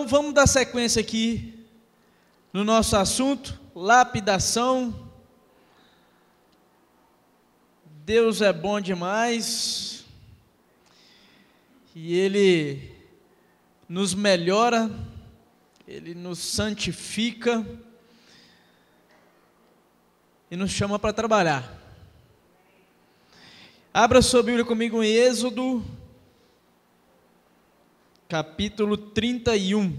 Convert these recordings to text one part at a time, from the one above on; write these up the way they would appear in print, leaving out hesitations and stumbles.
Então, vamos dar sequência aqui no nosso assunto, lapidação. Deus é bom demais, e Ele nos melhora, Ele nos santifica, e nos chama para trabalhar. Abra sua Bíblia comigo em Êxodo, capítulo 31.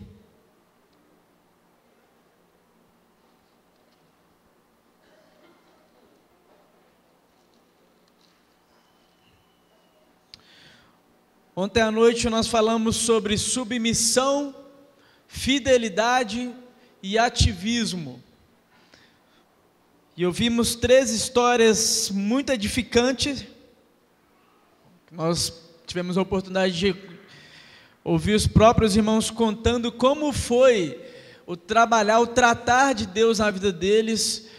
Ontem à noite nós falamos sobre submissão, fidelidade e ativismo. E ouvimos 3 histórias muito edificantes. Nós tivemos a oportunidade de ouvir os próprios irmãos contando como foi o tratar de Deus na vida deles,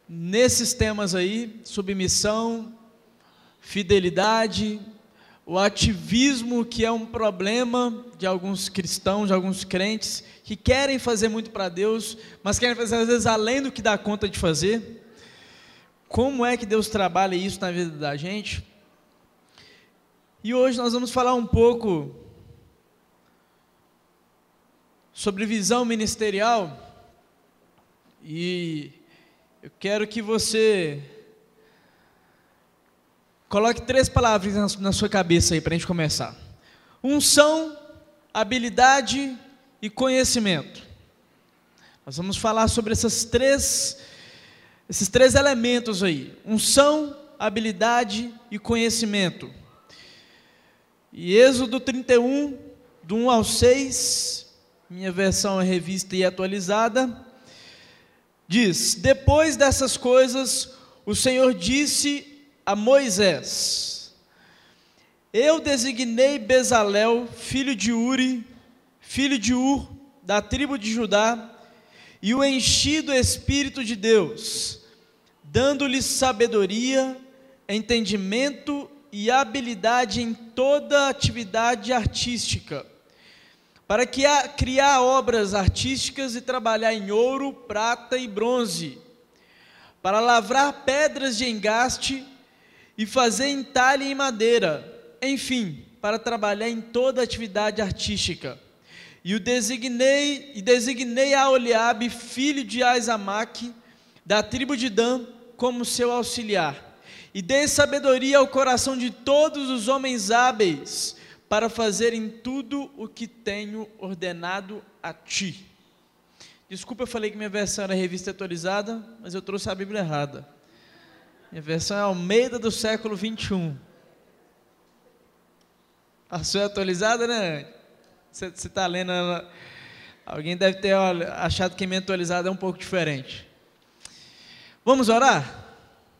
nesses temas aí, submissão, fidelidade, o ativismo, que é um problema de alguns cristãos, de alguns crentes, que querem fazer muito para Deus, mas querem fazer às vezes além do que dá conta de fazer. Como é que Deus trabalha isso na vida da gente? E hoje nós vamos falar um pouco sobre visão ministerial, e eu quero que você coloque 3 palavras na sua cabeça aí para a gente começar: unção, habilidade e conhecimento. Nós vamos falar sobre esses três elementos aí: unção, habilidade e conhecimento. E Êxodo 31, do 1 ao 6, minha versão é revista e atualizada, diz: depois dessas coisas, o Senhor disse a Moisés: eu designei Bezalel, filho de Uri, filho de Ur, da tribo de Judá, e o enchi do Espírito de Deus, dando-lhe sabedoria, entendimento e habilidade em toda atividade artística, para criar obras artísticas e trabalhar em ouro, prata e bronze, para lavrar pedras de engaste e fazer entalhe em madeira, enfim, para trabalhar em toda atividade artística. E designei a Oliabe, filho de Aizamaque, da tribo de Dan, como seu auxiliar. E dei sabedoria ao coração de todos os homens hábeis, para fazerem tudo o que tenho ordenado a ti. Desculpa, eu falei que minha versão era revista atualizada, mas eu trouxe a Bíblia errada. Minha versão é Almeida do século 21. A sua é atualizada, né? Você está lendo ela? Alguém deve ter achado que a minha atualizada é um pouco diferente. Vamos orar?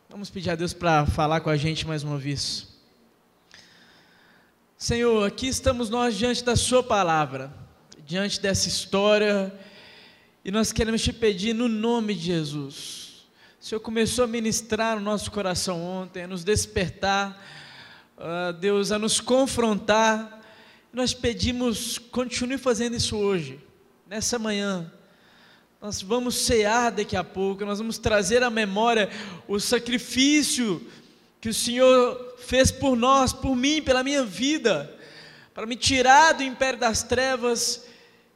Vamos pedir a Deus para falar com a gente mais uma vez. Senhor, aqui estamos nós diante da sua palavra, diante dessa história, e nós queremos te pedir no nome de Jesus. O Senhor começou a ministrar no nosso coração ontem, a nos despertar, Deus, a nos confrontar. Nós pedimos, continue fazendo isso hoje, nessa manhã. Nós vamos cear daqui a pouco, nós vamos trazer à memória o sacrifício que o Senhor fez por nós, por mim, pela minha vida, para me tirar do império das trevas.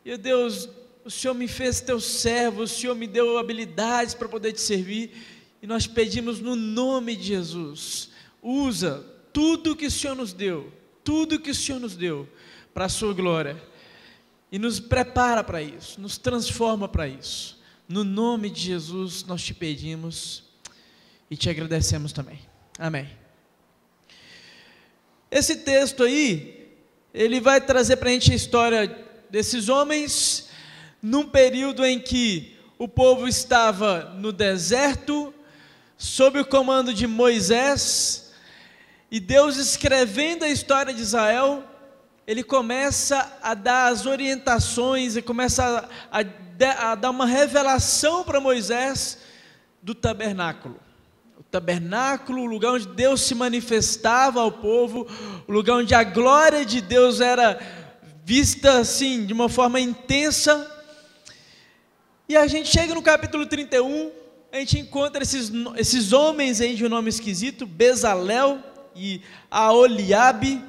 E Deus, o Senhor me fez teu servo, o Senhor me deu habilidades para poder te servir, e nós pedimos no nome de Jesus, usa tudo que o Senhor nos deu, para a sua glória, e nos prepara para isso, nos transforma para isso. No nome de Jesus nós te pedimos e te agradecemos também. Amém. Esse texto aí, ele vai trazer para a gente a história desses homens, num período em que o povo estava no deserto, sob o comando de Moisés, e Deus, escrevendo a história de Israel, Ele começa a dar as orientações, e começa a dar uma revelação para Moisés do tabernáculo. O tabernáculo, o lugar onde Deus se manifestava ao povo, o lugar onde a glória de Deus era vista assim, de uma forma intensa. E a gente chega no capítulo 31, a gente encontra esses homens aí de um nome esquisito, Bezalel e Aholiabe.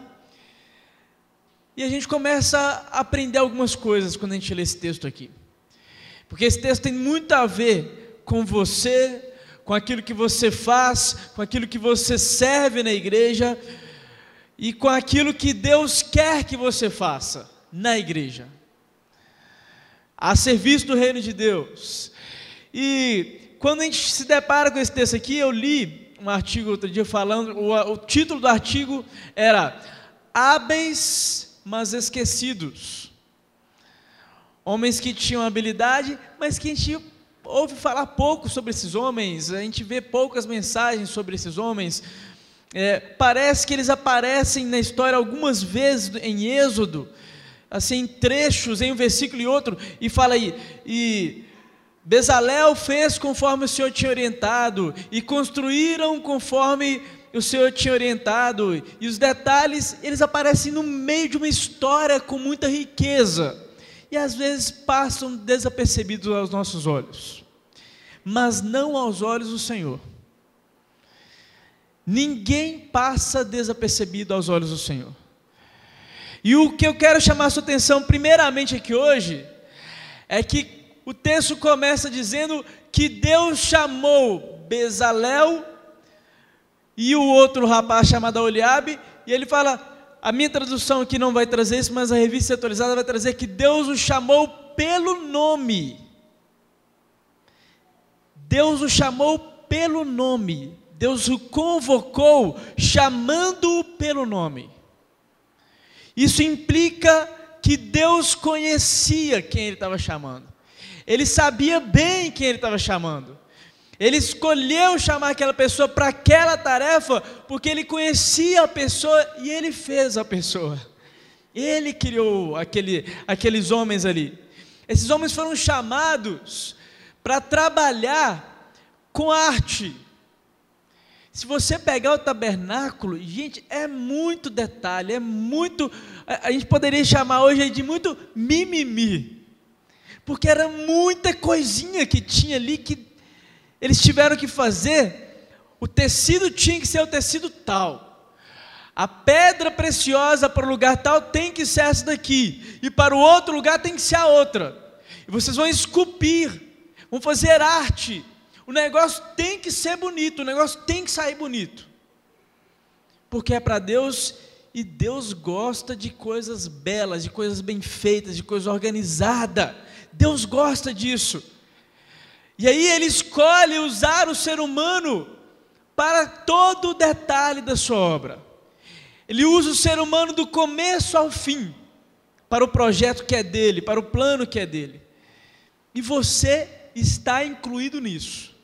E a gente começa a aprender algumas coisas quando a gente lê esse texto aqui. Porque esse texto tem muito a ver com você, com aquilo que você faz, com aquilo que você serve na igreja e com aquilo que Deus quer que você faça na igreja, a serviço do reino de Deus. E quando a gente se depara com esse texto aqui, eu li um artigo outro dia falando, o título do artigo era Hábeis, mas esquecidos. Homens que tinham habilidade, mas que a gente ouve falar pouco sobre esses homens, a gente vê poucas mensagens sobre esses homens. Parece que eles aparecem na história algumas vezes em Êxodo, assim, trechos em um versículo e outro, e fala aí, e Bezalel fez conforme o Senhor tinha orientado, e construíram conforme o Senhor tinha orientado, e os detalhes, eles aparecem no meio de uma história com muita riqueza, e às vezes passam desapercebidos aos nossos olhos, mas não aos olhos do Senhor. Ninguém passa desapercebido aos olhos do Senhor. E o que eu quero chamar a sua atenção primeiramente aqui hoje, é que o texto começa dizendo que Deus chamou Bezalel e o outro rapaz chamado Aholiabe, e ele fala, a minha tradução aqui não vai trazer isso, mas a revista atualizada vai trazer que Deus o chamou pelo nome. Deus o chamou pelo nome. Deus o convocou chamando-o pelo nome. Isso implica que Deus conhecia quem Ele estava chamando. Ele sabia bem quem Ele estava chamando. Ele escolheu chamar aquela pessoa para aquela tarefa, porque Ele conhecia a pessoa e Ele fez a pessoa. Ele criou aqueles homens ali. Esses homens foram chamados para trabalhar com arte. Se você pegar o tabernáculo, gente, é muito detalhe, a gente poderia chamar hoje de muito mimimi, porque era muita coisinha que tinha ali, que eles tiveram que fazer. O tecido tinha que ser o tecido tal, a pedra preciosa para o lugar tal tem que ser essa daqui, e para o outro lugar tem que ser a outra, e vocês vão esculpir, vão fazer arte. O negócio tem que ser bonito, o negócio tem que sair bonito, porque é para Deus, e Deus gosta de coisas belas, de coisas bem feitas, de coisa organizada. Deus gosta disso. E aí Ele escolhe usar o ser humano para todo o detalhe da sua obra. Ele usa o ser humano do começo ao fim, para o projeto que é dele, para o plano que é dele, e você está incluído nisso.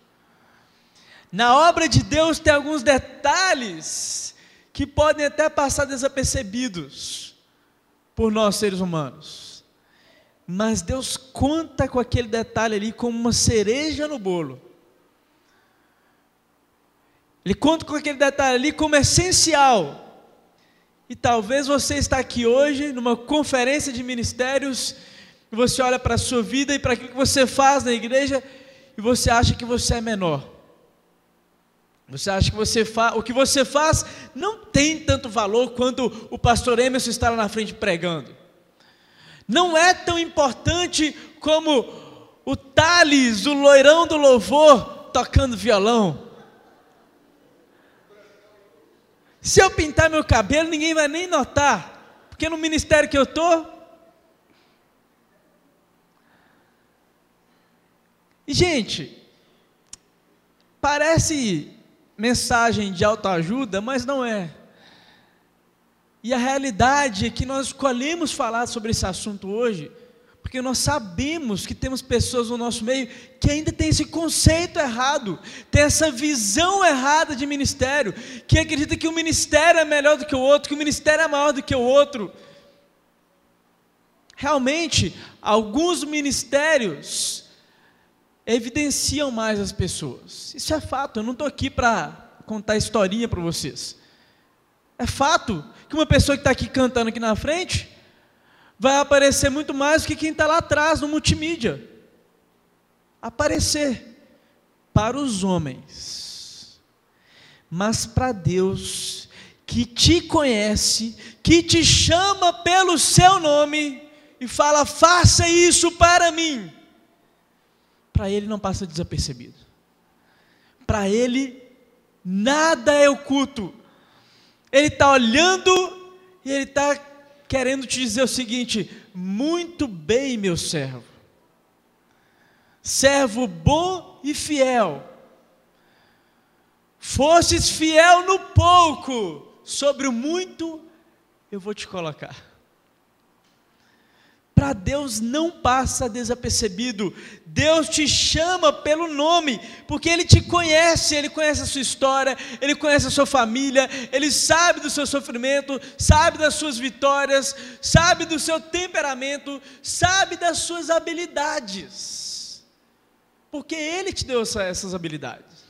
Na obra de Deus tem alguns detalhes que podem até passar desapercebidos por nós seres humanos, mas Deus conta com aquele detalhe ali como uma cereja no bolo. Ele conta com aquele detalhe ali como essencial. E talvez você está aqui hoje numa conferência de ministérios, e você olha para a sua vida e para aquilo que você faz na igreja, e você acha que você é menor. Você acha que o que você faz não tem tanto valor quanto o pastor Emerson está lá na frente pregando. Não é tão importante como o Thales, o loirão do louvor, tocando violão. Se eu pintar meu cabelo, ninguém vai nem notar, porque no ministério que eu estou. E gente, parece mensagem de autoajuda, mas não é. E a realidade é que nós escolhemos falar sobre esse assunto hoje, porque nós sabemos que temos pessoas no nosso meio que ainda tem esse conceito errado, tem essa visão errada de ministério, que acredita que o ministério é melhor do que o outro, que o ministério é maior do que o outro. Realmente, alguns ministérios evidenciam mais as pessoas. Isso é fato, eu não estou aqui para contar historinha para vocês. É fato que uma pessoa que está aqui cantando aqui na frente vai aparecer muito mais do que quem está lá atrás no multimídia. Aparecer para os homens, mas para Deus, que te conhece, que te chama pelo seu nome e fala: faça isso para mim. Para Ele não passa desapercebido. Para Ele nada é oculto. Ele está olhando e Ele está querendo te dizer o seguinte: muito bem, meu servo, servo bom e fiel, fostes fiel no pouco, sobre o muito eu vou te colocar. Para Deus não passa desapercebido. Deus te chama pelo nome, porque Ele te conhece, Ele conhece a sua história, Ele conhece a sua família, Ele sabe do seu sofrimento, sabe das suas vitórias, sabe do seu temperamento, sabe das suas habilidades, porque Ele te deu essas habilidades.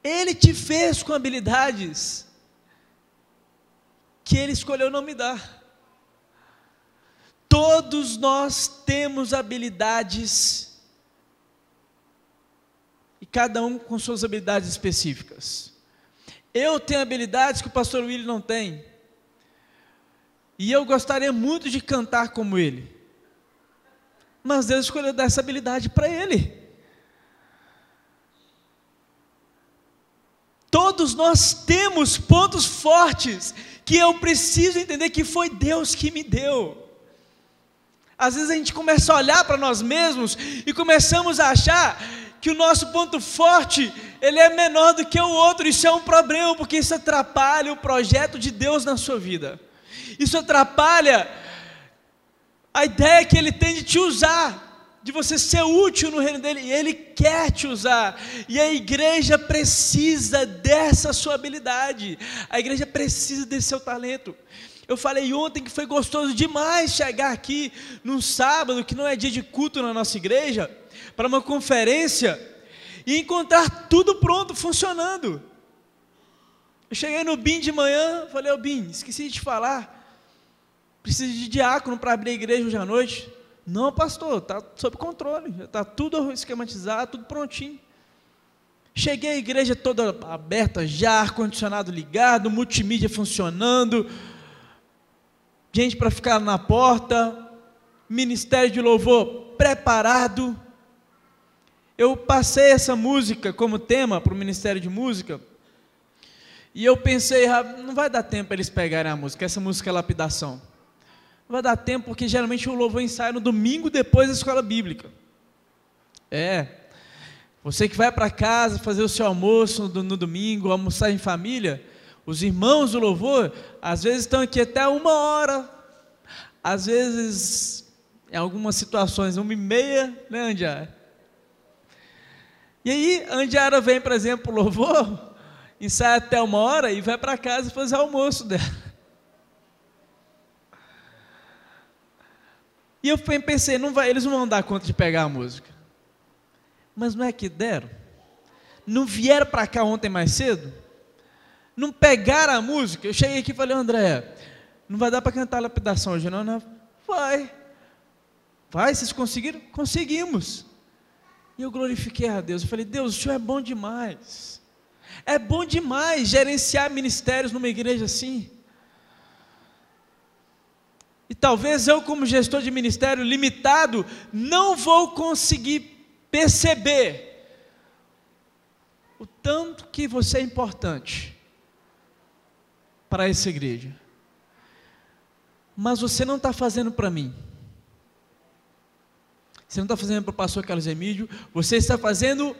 Ele te fez com habilidades que Ele escolheu não me dar. Todos nós temos habilidades, e cada um com suas habilidades específicas. Eu tenho habilidades que o pastor Willy não tem, e eu gostaria muito de cantar como ele, mas Deus escolheu dar essa habilidade para ele. Todos nós temos pontos fortes, que eu preciso entender que foi Deus que me deu. Às vezes a gente começa a olhar para nós mesmos e começamos a achar que o nosso ponto forte, ele é menor do que o outro. Isso é um problema, porque isso atrapalha o projeto de Deus na sua vida. Isso atrapalha a ideia que Ele tem de te usar, de você ser útil no reino dEle, e Ele quer te usar, e a igreja precisa dessa sua habilidade, a igreja precisa desse seu talento. Eu falei ontem que foi gostoso demais chegar aqui num sábado, que não é dia de culto na nossa igreja, para uma conferência, e encontrar tudo pronto, funcionando. Eu cheguei no BIM de manhã, falei: ô BIM, esqueci de te falar, preciso de diácono para abrir a igreja hoje à noite. Não, pastor, está sob controle, já está tudo esquematizado, tudo prontinho. Cheguei à igreja toda aberta, já ar-condicionado ligado, multimídia funcionando, gente para ficar na porta, ministério de louvor preparado. Eu passei essa música como tema para o ministério de música, e eu pensei: não vai dar tempo para eles pegarem a música, essa música é lapidação. Não vai dar tempo, porque geralmente o louvor ensaia no domingo depois da escola bíblica. Você que vai para casa fazer o seu almoço no domingo, almoçar em família, os irmãos do louvor, às vezes estão aqui até 1h, às vezes, em algumas situações, 1h30, né, Andiara? E aí, a Andiara vem, por exemplo, para o louvor, ensaia até 1h e vai para casa fazer o almoço dela. E eu pensei: eles não vão dar conta de pegar a música. Mas não é que deram? Não vieram para cá ontem mais cedo? Não pegaram a música? Eu cheguei aqui e falei: André, não vai dar para cantar a lapidação hoje não? Não. Vai, vocês conseguiram? Conseguimos. E eu glorifiquei a Deus, eu falei: Deus, o Senhor é bom demais. É bom demais gerenciar ministérios numa igreja assim. E talvez eu, como gestor de ministério limitado, não vou conseguir perceber o tanto que você é importante para essa igreja. Mas você não está fazendo para mim. Você não está fazendo para o pastor Carlos Emílio. Você está fazendo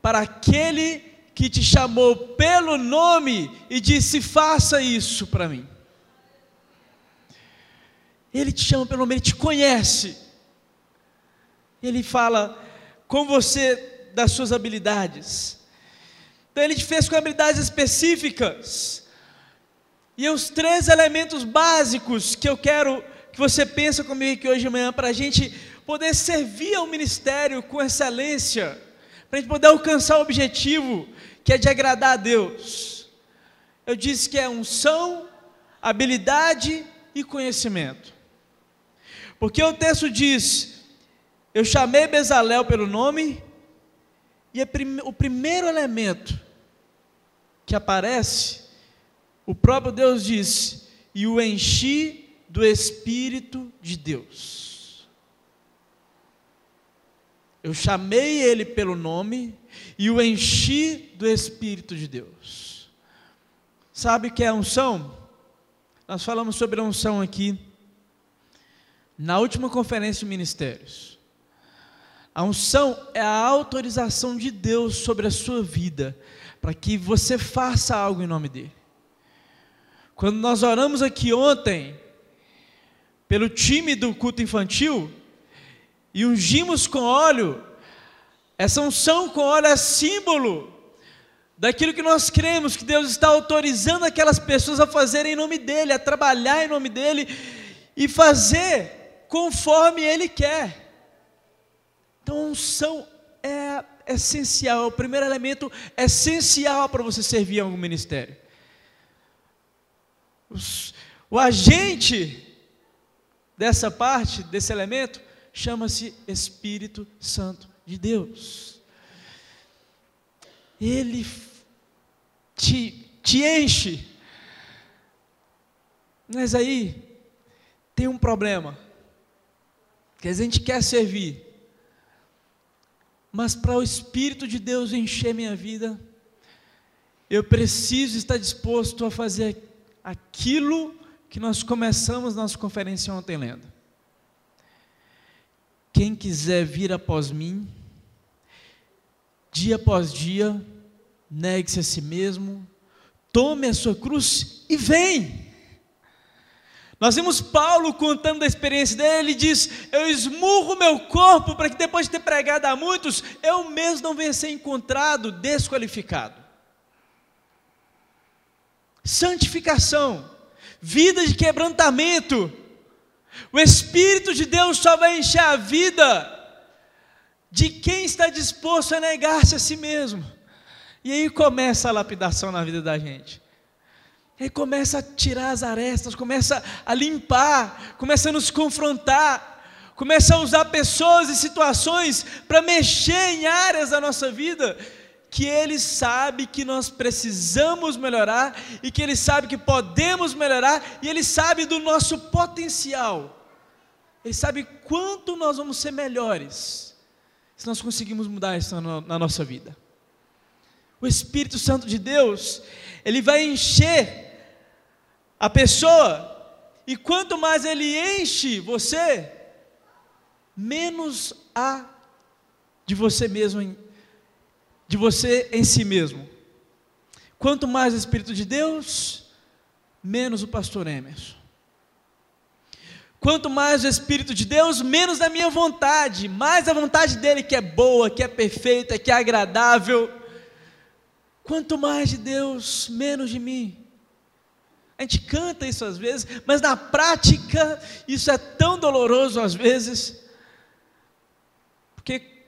para aquele que te chamou pelo nome e disse: faça isso para mim. Ele te chama pelo nome, Ele te conhece. Ele fala com você das suas habilidades. Então Ele te fez com habilidades específicas. E os 3 elementos básicos que eu quero que você pense comigo aqui hoje de manhã, para a gente poder servir ao ministério com excelência, para a gente poder alcançar o objetivo, que é de agradar a Deus. Eu disse que é unção, habilidade e conhecimento. Porque o texto diz: eu chamei Bezalel pelo nome, e o primeiro elemento que aparece, o próprio Deus diz: e o enchi do Espírito de Deus. Eu chamei ele pelo nome e o enchi do Espírito de Deus. Sabe o que é unção? Nós falamos sobre a unção aqui na última conferência de ministérios. A unção é a autorização de Deus sobre a sua vida, para que você faça algo em nome dele. Quando nós oramos aqui ontem, pelo time do culto infantil, e ungimos com óleo, essa unção com óleo é símbolo daquilo que nós cremos, que Deus está autorizando aquelas pessoas a fazerem em nome dele, a trabalhar em nome dele, e fazer conforme ele quer. Então a unção é essencial, é o primeiro elemento essencial para você servir em algum ministério. O agente dessa parte, desse elemento, chama-se Espírito Santo de Deus. Ele te enche. Mas aí tem um problema, que a gente quer servir, mas para o Espírito de Deus encher minha vida, eu preciso estar disposto a fazer aquilo que nós começamos nossa conferência ontem lendo. Quem quiser vir após mim, dia após dia, negue-se a si mesmo, tome a sua cruz e vem. Nós vimos Paulo contando da experiência dele. Ele diz: eu esmurro meu corpo para que depois de ter pregado a muitos, eu mesmo não venha ser encontrado desqualificado. Santificação, vida de quebrantamento. O Espírito de Deus só vai encher a vida de quem está disposto a negar-se a si mesmo. E aí começa a lapidação na vida da gente. Aí começa a tirar as arestas, começa a limpar, começa a nos confrontar, começa a usar pessoas e situações para mexer em áreas da nossa vida que Ele sabe que nós precisamos melhorar, e que Ele sabe que podemos melhorar, e Ele sabe do nosso potencial. Ele sabe quanto nós vamos ser melhores se nós conseguimos mudar isso na nossa vida. O Espírito Santo de Deus, Ele vai encher a pessoa, e quanto mais Ele enche você, menos há de você mesmo, de você em si mesmo. Quanto mais o Espírito de Deus, menos o pastor Emerson. Quanto mais o Espírito de Deus, menos da minha vontade, mais a vontade dele, que é boa, que é perfeita, que é agradável. Quanto mais de Deus, menos de mim. A gente canta isso às vezes, mas na prática isso é tão doloroso às vezes, porque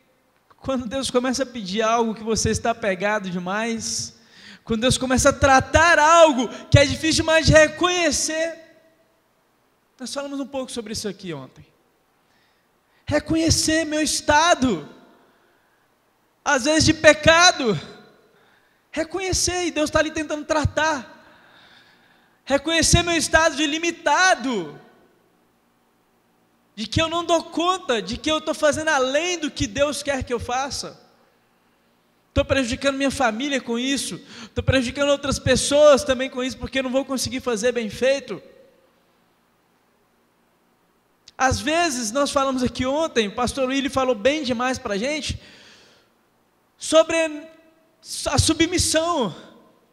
quando Deus começa a pedir algo que você está apegado demais, quando Deus começa a tratar algo que é difícil demais de reconhecer, nós falamos um pouco sobre isso aqui ontem. Reconhecer meu estado, às vezes de pecado, reconhecer, e Deus está ali tentando tratar. Reconhecer meu estado de limitado, de que eu não dou conta, de que eu estou fazendo além do que Deus quer que eu faça. Estou prejudicando minha família com isso, estou prejudicando outras pessoas também com isso, porque eu não vou conseguir fazer bem feito. Às vezes, nós falamos aqui ontem, o pastor Willi falou bem demais para a gente, sobre a submissão,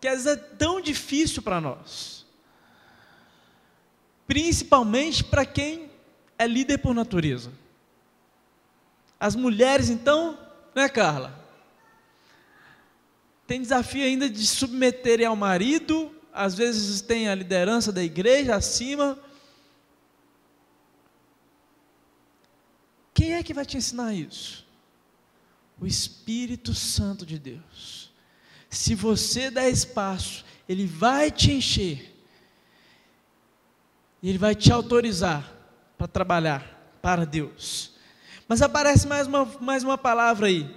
que às vezes é tão difícil para nós, principalmente para quem é líder por natureza. As mulheres então, né, Carla? Tem desafio ainda de submeterem ao marido, às vezes tem a liderança da igreja acima. Quem é que vai te ensinar isso? O Espírito Santo de Deus. Se você der espaço, Ele vai te encher, e Ele vai te autorizar para trabalhar para Deus. Mas aparece mais uma palavra aí.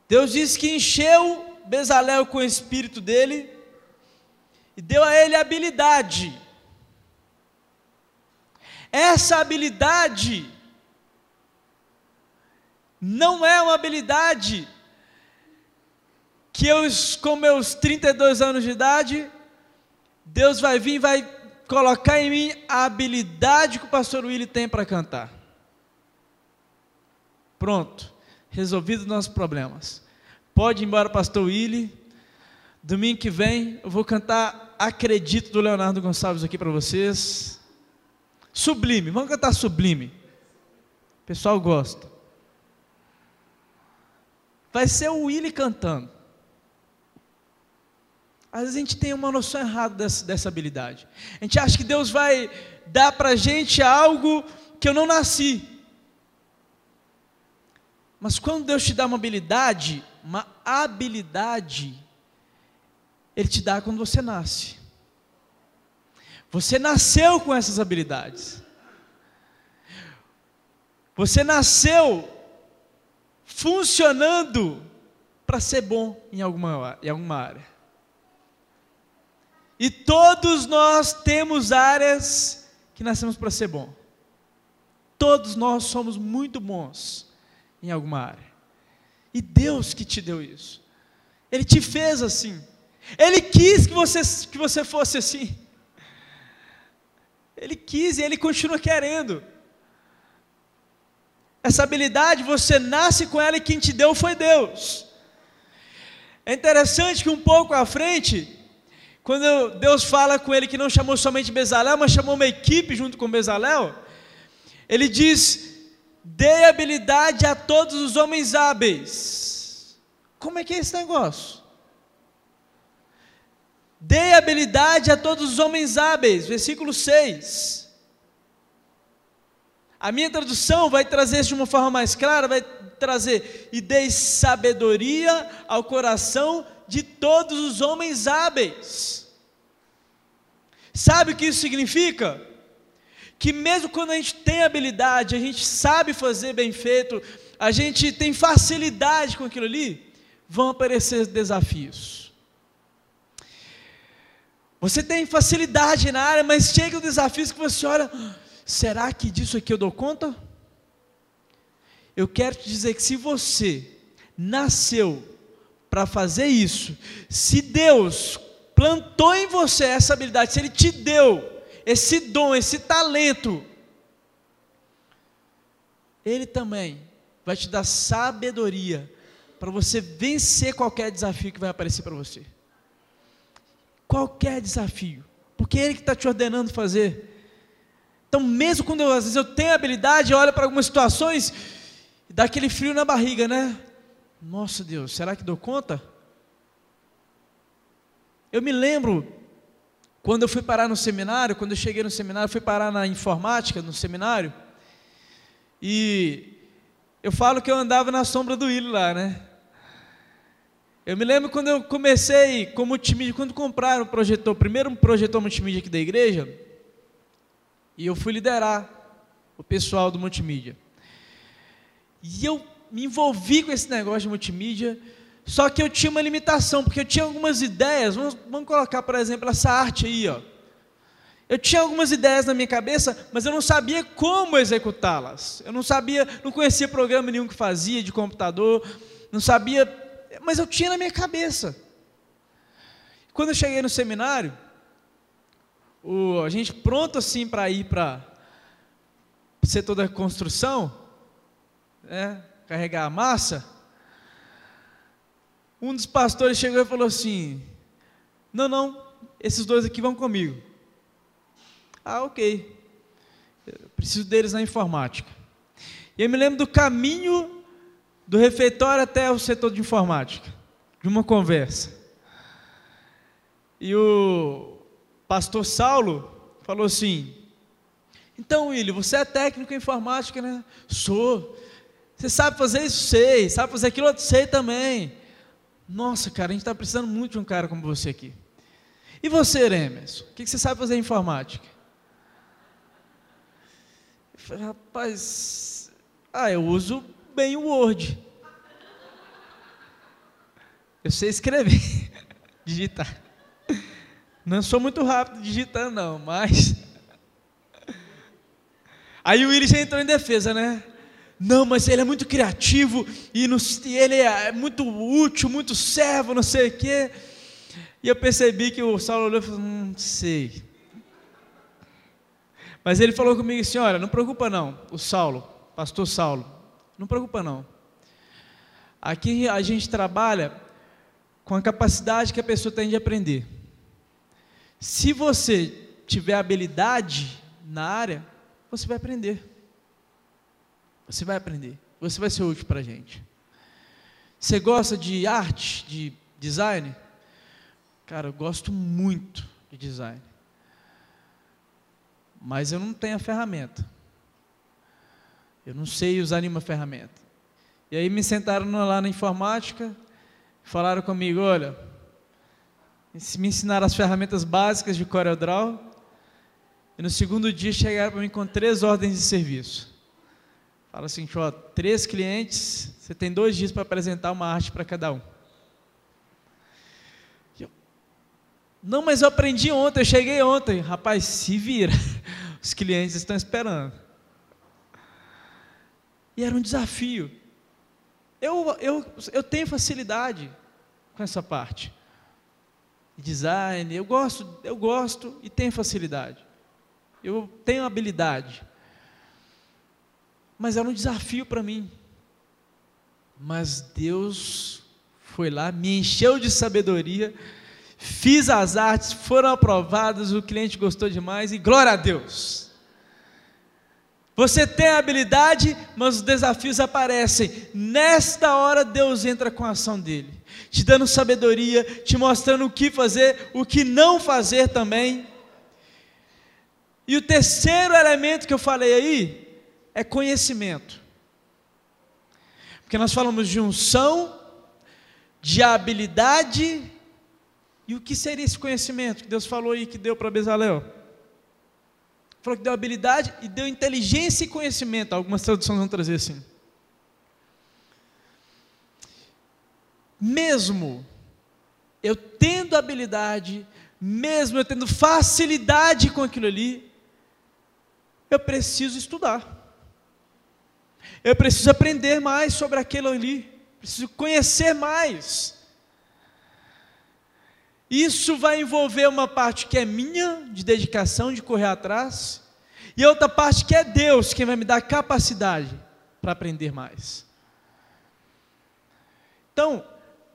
Deus diz que encheu Bezalel com o espírito dele e deu a ele habilidade. Essa habilidade não é uma habilidade que eu, com meus 32 anos de idade, Deus vai vir e vai colocar em mim a habilidade que o pastor Willy tem para cantar. Pronto, resolvidos os nossos problemas. Pode ir embora, pastor Willy. Domingo que vem eu vou cantar Acredito, do Leonardo Gonçalves aqui para vocês. Sublime, vamos cantar Sublime. O pessoal gosta. Vai ser o Willy cantando. Às vezes a gente tem uma noção errada dessa habilidade. A gente acha que Deus vai dar para a gente algo que eu não nasci. Mas quando Deus te dá uma habilidade, Ele te dá quando você nasce. Você nasceu com essas habilidades. Você nasceu funcionando para ser bom em alguma área. E todos nós temos áreas que nascemos para ser bom. Todos nós somos muito bons em alguma área. E Deus que te deu isso. Ele te fez assim. Ele quis que você fosse assim. Ele quis e Ele continua querendo. Essa habilidade, você nasce com ela e quem te deu foi Deus. É interessante que um pouco à frente, quando Deus fala com ele que não chamou somente Bezalel, mas chamou uma equipe junto com Bezalel, Ele diz: dei habilidade a todos os homens hábeis. Como é que é esse negócio? Dei habilidade a todos os homens hábeis, versículo 6. A minha tradução vai trazer isso de uma forma mais clara, vai trazer: e dei sabedoria ao coração de todos os homens hábeis. Sabe o que isso significa? Que mesmo quando a gente tem habilidade, a gente sabe fazer bem feito, a gente tem facilidade com aquilo ali, vão aparecer desafios. Você tem facilidade na área, mas chega desafios que você olha: será que disso aqui eu dou conta? Eu quero te dizer que se você nasceu para fazer isso, se Deus plantou em você essa habilidade, se Ele te deu esse dom, esse talento, Ele também vai te dar sabedoria para você vencer qualquer desafio que vai aparecer para você. Qualquer desafio, porque é Ele que está te ordenando fazer. Então mesmo quando às vezes eu tenho habilidade, eu olho para algumas situações e dá aquele frio na barriga, né? Nossa Deus, será que dou conta? Eu me lembro, quando eu fui parar no seminário, quando eu cheguei no seminário, fui parar na informática, no seminário, e eu falo que eu andava na sombra do Willy lá, né? Eu me lembro quando eu comecei com multimídia, quando compraram o projetor, o primeiro projetor multimídia aqui da igreja, e eu fui liderar o pessoal do multimídia. E eu me envolvi com esse negócio de multimídia, só que eu tinha uma limitação, porque eu tinha algumas ideias. Vamos colocar, por exemplo, essa arte aí, ó. Eu tinha algumas ideias na minha cabeça, mas eu não sabia como executá-las. Eu não sabia, não conhecia programa nenhum que fazia de computador, não sabia, mas eu tinha na minha cabeça. Quando eu cheguei no seminário, a gente pronto assim para ir para o setor da construção, né, carregar a massa, um dos pastores chegou e falou assim: não, esses dois aqui vão comigo. Ah, ok, eu preciso deles na informática. E eu me lembro do caminho do refeitório até o setor de informática, de uma conversa. E o pastor Saulo falou assim: então, Willy, você é técnico em informática, né? Sou. Você sabe fazer isso? Sei. Sabe fazer aquilo? Sei também. Nossa, cara, a gente está precisando muito de um cara como você aqui. E você, Emerson? O que você sabe fazer em informática? Eu falei, rapaz, eu uso bem o Word. Eu sei escrever, digitar. Não sou muito rápido digitando não, mas... Aí o Willi já entrou em defesa, né? Não, mas ele é muito criativo, e ele é muito útil, muito servo, não sei o quê. E eu percebi que o Saulo olhou e falou, não sei. Mas ele falou comigo assim, olha, não preocupa não, o Saulo, pastor Saulo, não preocupa não. Aqui a gente trabalha com a capacidade que a pessoa tem de aprender. Se você tiver habilidade na área, você vai aprender. Você vai aprender. Você vai ser útil para a gente. Você gosta de arte, de design? Cara, eu gosto muito de design. Mas eu não tenho a ferramenta. Eu não sei usar nenhuma ferramenta. E aí me sentaram lá na informática, falaram comigo, olha, me ensinaram as ferramentas básicas de CorelDRAW, e no segundo dia chegaram para mim com 3 ordens de serviço. Fala assim, 3 clientes, você tem 2 dias para apresentar uma arte para cada um. Não, mas eu aprendi ontem, eu cheguei ontem. Rapaz, se vira, os clientes estão esperando. E era um desafio. Eu tenho facilidade com essa parte. Design, eu gosto e tenho facilidade. Eu tenho habilidade. Mas era um desafio para mim. Mas Deus foi lá, me encheu de sabedoria, fiz as artes, foram aprovadas, o cliente gostou demais e glória a Deus. Você tem a habilidade, mas os desafios aparecem. Nesta hora Deus entra com a ação dele, te dando sabedoria, te mostrando o que fazer, o que não fazer também. E o terceiro elemento que eu falei aí é conhecimento. Porque nós falamos de unção, de habilidade, e o que seria esse conhecimento que Deus falou aí, que deu para Bezalel? Falou que deu habilidade e deu inteligência e conhecimento. Algumas traduções vão trazer assim. Mesmo eu tendo habilidade, mesmo eu tendo facilidade com aquilo ali, eu preciso estudar. Eu preciso aprender mais sobre aquilo ali. Preciso conhecer mais. Isso vai envolver uma parte que é minha, de dedicação, de correr atrás, e outra parte que é Deus, quem vai me dar capacidade para aprender mais. Então,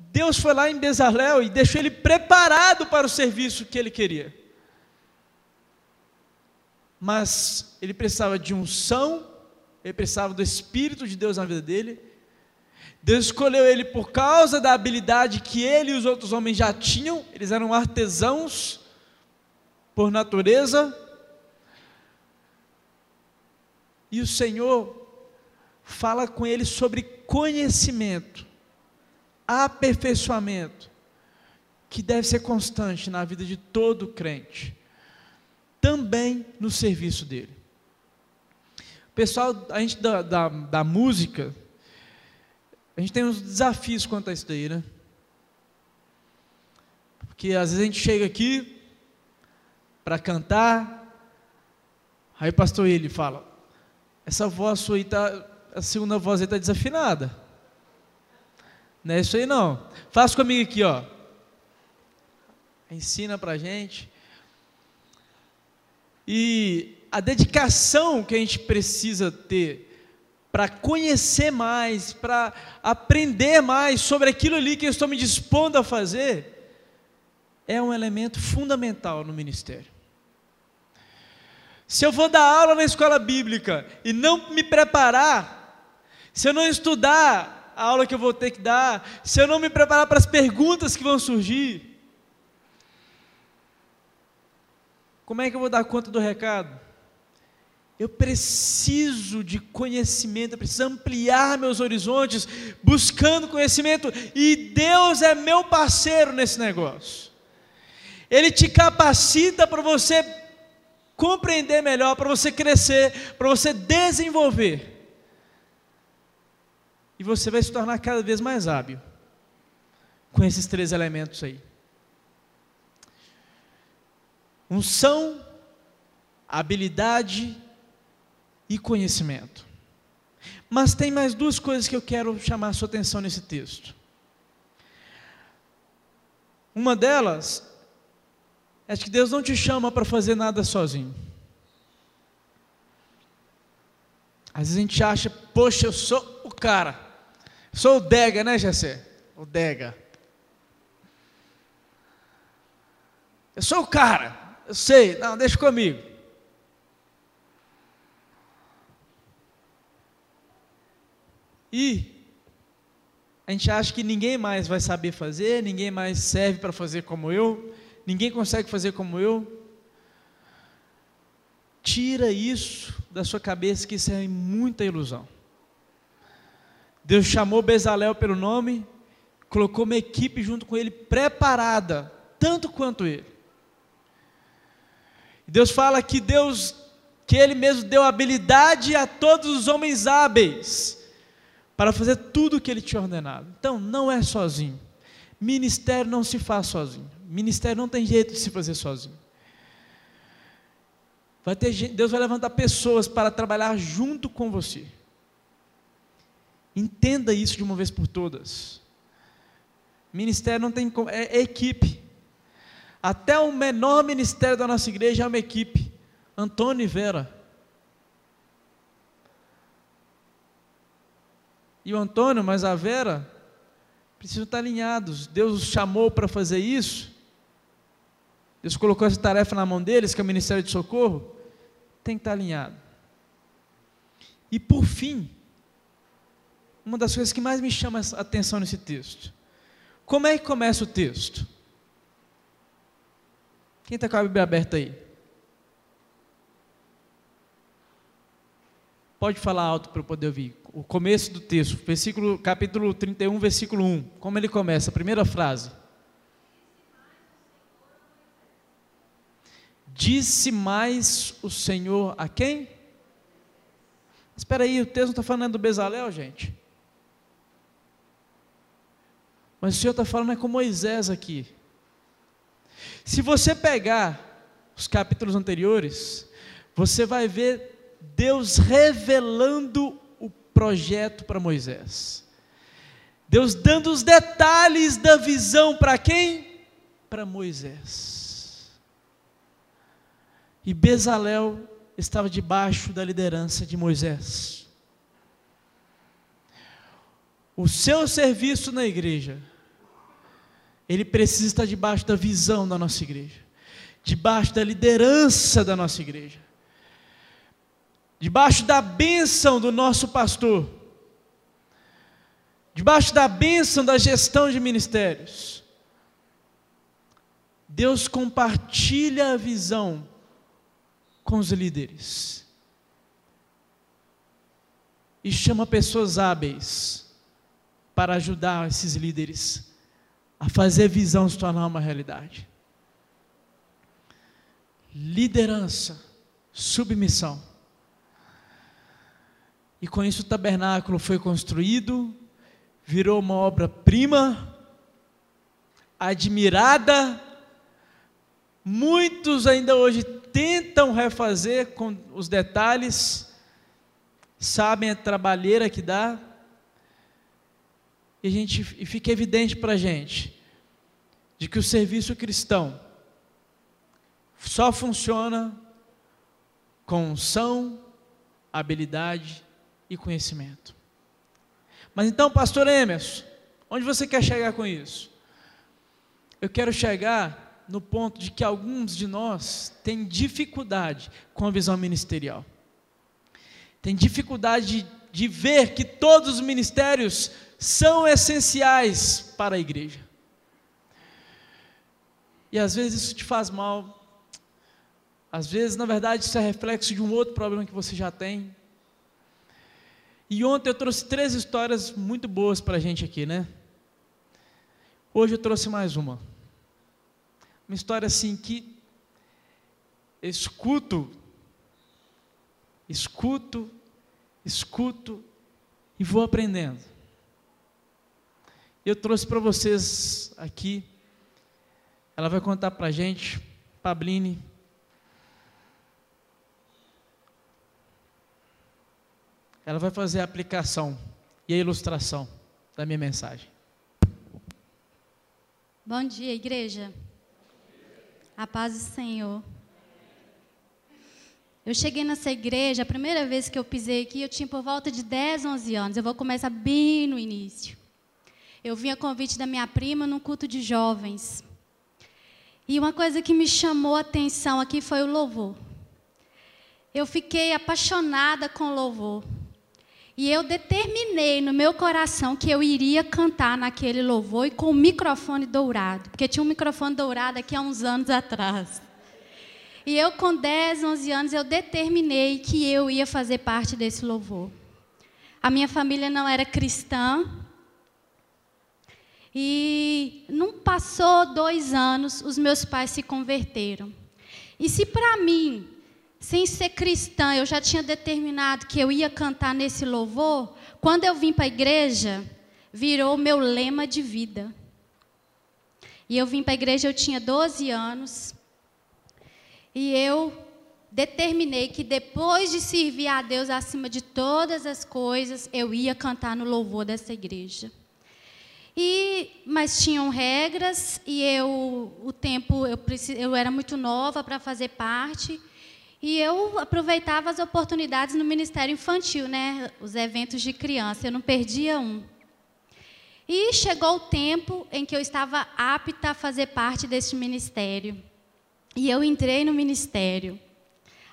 Deus foi lá em Bezalel e deixou ele preparado para o serviço que ele queria. Mas ele precisava de unção, ele precisava do Espírito de Deus na vida dele. Deus escolheu ele por causa da habilidade que ele e os outros homens já tinham. Eles eram artesãos por natureza. E o Senhor fala com ele sobre conhecimento, aperfeiçoamento, que deve ser constante na vida de todo crente, também no serviço dele. Pessoal, a gente da música, a gente tem uns desafios quanto a isso daí, né? Porque às vezes a gente chega aqui para cantar, aí o pastor ele fala, essa voz sua aí a segunda voz aí está desafinada. Não é isso aí não. Faça comigo aqui, ó. Ensina para a gente. E a dedicação que a gente precisa ter para conhecer mais, para aprender mais sobre aquilo ali que eu estou me dispondo a fazer, é um elemento fundamental no ministério. Se eu vou dar aula na escola bíblica e não me preparar, se eu não estudar a aula que eu vou ter que dar, se eu não me preparar para as perguntas que vão surgir, como é que eu vou dar conta do recado? Eu preciso de conhecimento, eu preciso ampliar meus horizontes, buscando conhecimento, e Deus é meu parceiro nesse negócio. Ele te capacita para você compreender melhor, para você crescer, para você desenvolver. E você vai se tornar cada vez mais hábil com esses 3 elementos aí. Unção, habilidade e conhecimento. Mas tem mais 2 coisas que eu quero chamar a sua atenção nesse texto. Uma delas é que Deus não te chama para fazer nada sozinho. Às vezes a gente acha, poxa, eu sou o cara, sou o Dega, né, Jessé? O Dega. Eu sou o cara, eu sei, não, deixa comigo. E a gente acha que ninguém mais vai saber fazer, ninguém mais serve para fazer como eu, ninguém consegue fazer como eu. Tira isso da sua cabeça, que isso é muita ilusão. Deus chamou Bezalel pelo nome, colocou uma equipe junto com ele, preparada, tanto quanto ele. Deus fala que Ele mesmo deu habilidade a todos os homens hábeis, para fazer tudo o que Ele tinha ordenado. Então, não é sozinho. Ministério não se faz sozinho. Ministério não tem jeito de se fazer sozinho. Deus vai levantar pessoas para trabalhar junto com você. Entenda isso de uma vez por todas. Ministério não tem como, é equipe. Até o menor ministério da nossa igreja é uma equipe. Antônio e Vera. E o Antônio, mas a Vera, precisam estar alinhados. Deus os chamou para fazer isso. Deus colocou essa tarefa na mão deles, que é o Ministério de Socorro. Tem que estar alinhado. E por fim, uma das coisas que mais me chama a atenção nesse texto. Como é que começa o texto? Quem está com a Bíblia aberta aí? Pode falar alto para eu poder ouvir. O começo do texto, capítulo 31, versículo 1. Como ele começa? A primeira frase. Disse mais o Senhor a quem? Espera aí, o texto não está falando do Bezalel, gente? Mas o Senhor está falando com Moisés aqui. Se você pegar os capítulos anteriores, você vai ver Deus revelando o projeto para Moisés. Deus dando os detalhes da visão para quem? Para Moisés. E Bezalel estava debaixo da liderança de Moisés. O seu serviço na igreja, ele precisa estar debaixo da visão da nossa igreja, debaixo da liderança da nossa igreja, debaixo da bênção do nosso pastor, debaixo da bênção da gestão de ministérios. Deus compartilha a visão com os líderes e chama pessoas hábeis para ajudar esses líderes a fazer a visão se tornar uma realidade. Liderança, submissão. E com isso o tabernáculo foi construído, virou uma obra-prima, admirada. Muitos ainda hoje tentam refazer com os detalhes, sabem a trabalheira que dá, e fica evidente para a gente, de que o serviço cristão só funciona com unção, habilidade e conhecimento. Mas então, pastor Emerson, onde você quer chegar com isso? Eu quero chegar no ponto de que alguns de nós têm dificuldade com a visão ministerial. Tem dificuldade de ver que todos os ministérios são essenciais para a igreja. E às vezes isso te faz mal. Às vezes, na verdade, isso é reflexo de um outro problema que você já tem. E ontem eu trouxe 3 histórias muito boas para a gente aqui, né? Hoje eu trouxe mais uma. Uma história assim que escuto e vou aprendendo. Eu trouxe para vocês aqui, ela vai contar para a gente, Pabline, ela vai fazer a aplicação e a ilustração da minha mensagem. Bom dia, igreja. A paz do Senhor. Eu cheguei nessa igreja, a primeira vez que eu pisei aqui, eu tinha por volta de 10, 11 anos. Eu vou começar bem no início. Eu vim a convite da minha prima num culto de jovens. E uma coisa que me chamou a atenção aqui foi o louvor. Eu fiquei apaixonada com o louvor. E eu determinei no meu coração que eu iria cantar naquele louvor e com o microfone dourado. Porque tinha um microfone dourado aqui há uns anos atrás. E eu com 10, 11 anos, eu determinei que eu ia fazer parte desse louvor. A minha família não era cristã. E não passou 2 anos, os meus pais se converteram. E se para mim, sem ser cristã, eu já tinha determinado que eu ia cantar nesse louvor, quando eu vim para a igreja, virou meu lema de vida. E eu vim para a igreja, eu tinha 12 anos, e eu determinei que depois de servir a Deus acima de todas as coisas, eu ia cantar no louvor dessa igreja. Mas tinham regras, e eu era muito nova para fazer parte, e eu aproveitava as oportunidades no Ministério Infantil, né? Os eventos de criança, eu não perdia um. E chegou o tempo em que eu estava apta a fazer parte desse ministério. E eu entrei no ministério.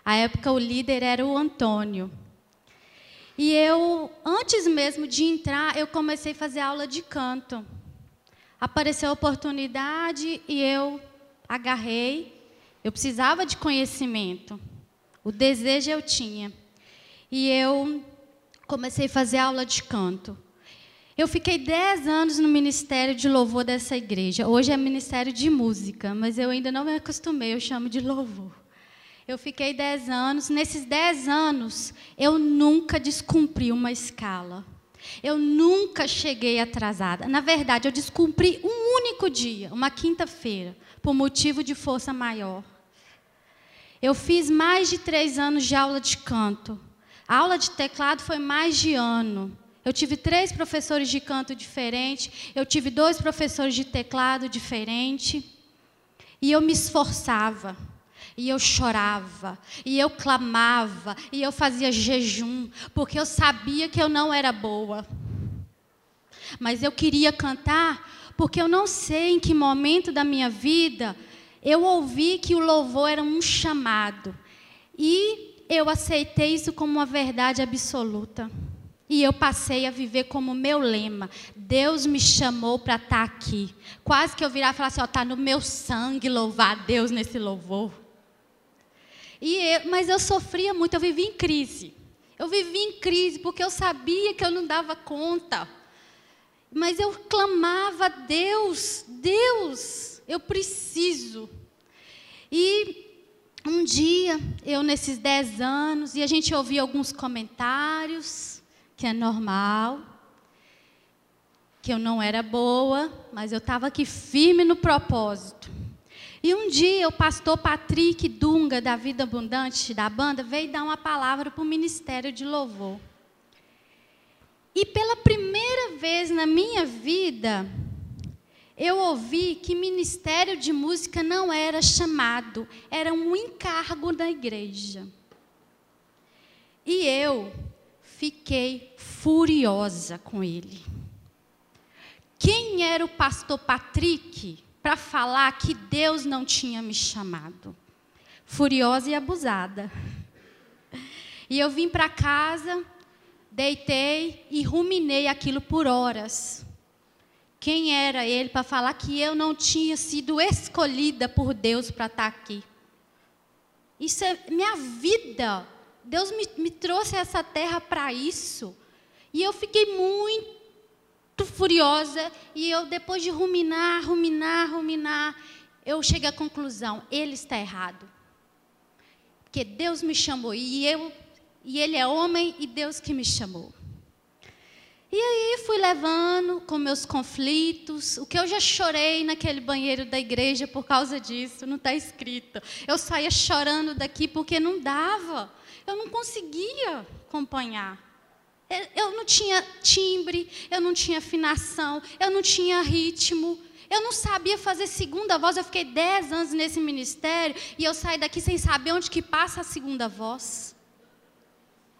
À época, o líder era o Antônio. E eu, antes mesmo de entrar, eu comecei a fazer aula de canto. Apareceu a oportunidade e eu agarrei. Eu precisava de conhecimento. O desejo eu tinha. E eu comecei a fazer aula de canto. Eu fiquei 10 anos no ministério de louvor dessa igreja. Hoje é ministério de música, mas eu ainda não me acostumei, eu chamo de louvor. Eu fiquei 10 anos. Nesses 10 anos, eu nunca descumpri uma escala. Eu nunca cheguei atrasada. Na verdade, eu descumpri um único dia, uma quinta-feira, por motivo de força maior. Eu fiz mais de 3 anos de aula de canto. A aula de teclado foi mais de ano. Eu tive 3 professores de canto diferentes. Eu tive 2 professores de teclado diferentes. E eu me esforçava. E eu chorava, e eu clamava, e eu fazia jejum, porque eu sabia que eu não era boa. Mas eu queria cantar, porque eu não sei em que momento da minha vida eu ouvi que o louvor era um chamado. E eu aceitei isso como uma verdade absoluta. E eu passei a viver como meu lema. Deus me chamou para estar aqui. Quase que eu virar e falar assim, está no meu sangue louvar a Deus nesse louvor. Mas eu sofria muito, eu vivia em crise. Eu vivia em crise porque eu sabia que eu não dava conta. Mas eu clamava a Deus, Deus, eu preciso. E um dia, eu nesses 10 anos, e a gente ouvia alguns comentários, que é normal, que eu não era boa, mas eu estava aqui firme no propósito. E um dia o pastor Patrick Dunga, da Vida Abundante, da banda, veio dar uma palavra para o Ministério de Louvor. E pela primeira vez na minha vida, eu ouvi que ministério de música não era chamado, era um encargo da igreja. E eu fiquei furiosa com ele. Quem era o pastor Patrick para falar que Deus não tinha me chamado? Furiosa e abusada. E eu vim para casa, deitei e ruminei aquilo por horas. Quem era ele para falar que eu não tinha sido escolhida por Deus para estar aqui? Isso é minha vida. Deus me trouxe a essa terra para isso. E eu fiquei muito furiosa, e eu, depois de ruminar, eu cheguei à conclusão, ele está errado. porque Deus me chamou, e Ele é homem e Deus que me chamou. E aí fui levando com meus conflitos, o que eu já chorei naquele banheiro da igreja por causa disso, não está escrito. Eu saía chorando daqui porque não dava, eu não conseguia acompanhar. Eu não tinha timbre, eu não tinha afinação, eu não tinha ritmo, eu não sabia fazer segunda voz. Eu fiquei 10 anos nesse ministério e eu saí daqui sem saber onde que passa a segunda voz.